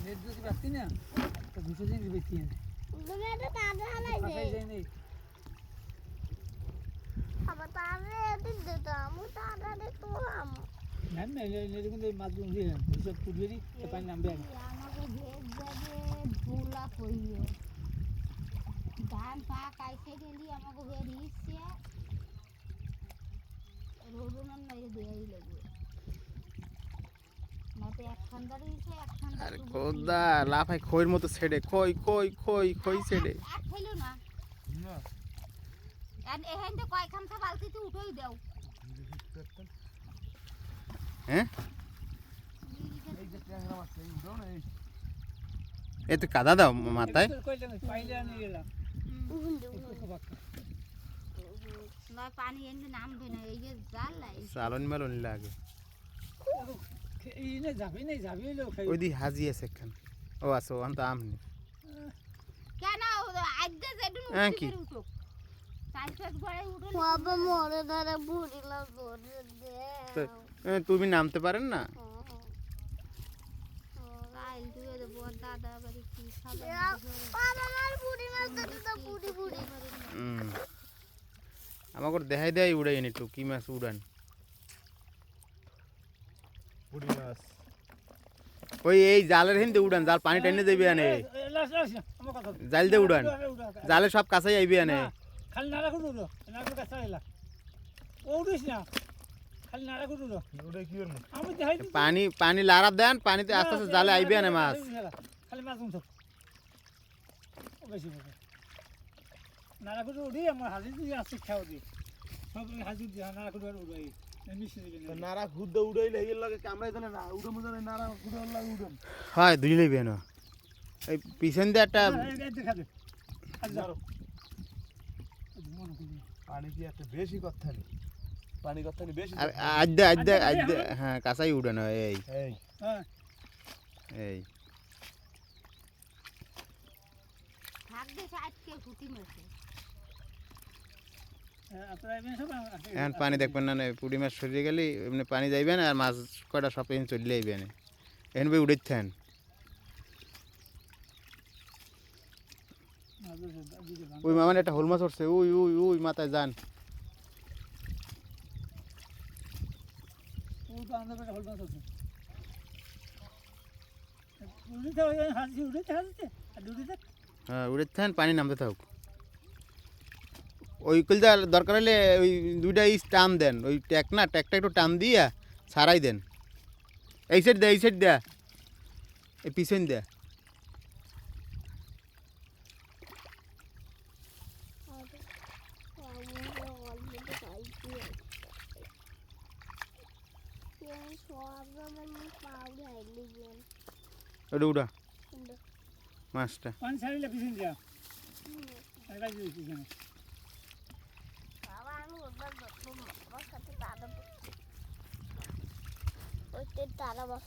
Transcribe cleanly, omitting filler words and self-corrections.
Net जो की बात ना तो घुसे जाएंगे बेटी हैं তুমি এটা তাজা হালাইছে फंसाई जाए नहीं আবার তারে দিন দিতা আমি তাজা দেখলাম ना ना ले लेकिन मालूम नहीं है सब पुडरी तो पानी नाम भी আমাকে ভেজ যাবে ভোলা কইও ধান পাক আইছে গেলি আমাকে ভেজ ইচ্ছে রোদন নাই দেই লাগবে মতে এক ঠান্ডা রইছে এক ঠান্ডা আরে কোদা লাফাই খইর মতো ছেড়ে খই ছেড়ে এক খেলো না ना আর এখান থেকে কয় খামসা বালতিতে উঠাই দাও হ্যাঁ एक जो टैंगरा मारते हैं उड़ो ना এ তো কাদা দাও মাথায় कोई नहीं पाइले नहीं गेला इसको बात নয় পানি এনে নামবে না এই যে জাল লাই চালন মেলন লাগে ये नहीं जाबी लो खाई ওই দি হাজি আছে একখান ও আছে ওখান তো আম নেই কেন আজকে যেদিন হ্যাঁ, উঠে কি? উঠো সাইকেল ঘরে উঠো বাবা মরে ধরে বুড়ি না ধরে তো, দে তুমি নামতে পারেন না কাল তুই তো বড় দাদা বাড়ি কি খাবে বাবা আমার বুড়ি মাছ ধরে তো বুড়ি বুড়ি আমাকে দেখাই দেয় উড়াই এনে একটু কি মাছ উড়ান পুরি মাছ ওই এই জালের হিন্দে উড়ান জাল পানি টাইনে দেবে আনে लास लास हम কথা জাল দিয়ে উড়ান জালে সব কাছেই আইবে আনে খালি নাড়া করে উড়ো নাড়া করে কাছে এলা ওড়িস না খালি নাড়া করে উড়ো ওটা কি করব আমি দেখাই পানি লারাপ দেন পানিতে আস্তে আস্তে জালে আইবে আনে মাছ খালি মাছ উঠো ও বেশি বেশি নাড়া করে উড়ি আমার হাজির দিয়ে আসছে খাও দি সব হাজির দিয়ে নাড়া করে উড়াই মিশে দিবেন নারা খুদ উড়াইলে হেগের লাগে কামড়াই দিলে না উড়ে মজা নারা খুদার লাগে উড়ন হয় দুই লইবে না এই পিছন দিয়ে একটা দেখা দে আজ ধরো পানি কি একটা বেশি কথা নেই পানি কথা নেই বেশি আদ্যা হ্যাঁ কাঁচাই উড়ানো এই এই হ্যাঁ এই থাকবে আজকে ফুটি মেছে আপনারা এমনি সব এখন পানি দেখবেন না পুরি মাছ সরিয়ে গেলে এমনি পানি যাইবে না আর মাছ কয়টা সব এখানে চলে আইবে না এখন বই উড়েছেন ওই মামানে একটা হোল মাছ উঠছে ওই মাথায় যান ও তো আমাদের একটা হল মাছ আছে উড়িতে হাজি উড়িতে হাজিতে আর উড়িতে হ্যাঁ উড়েছেন পানি নামতে থাকুক ওই কুলদা দরকার হলে ওই দুইটা টান দেন ওই ট্যাকটা একটু টান দিয়া ছাড়াই দেন এই সাইড দেয়া এই পিছন দেয়া ওটা উড়া মাছটা পানি ছাড়িলে পিছন যা একটা জিনিস এখানে বাবা আমি ওদের যত্ন আমার সাথে তারা ওই তারা বস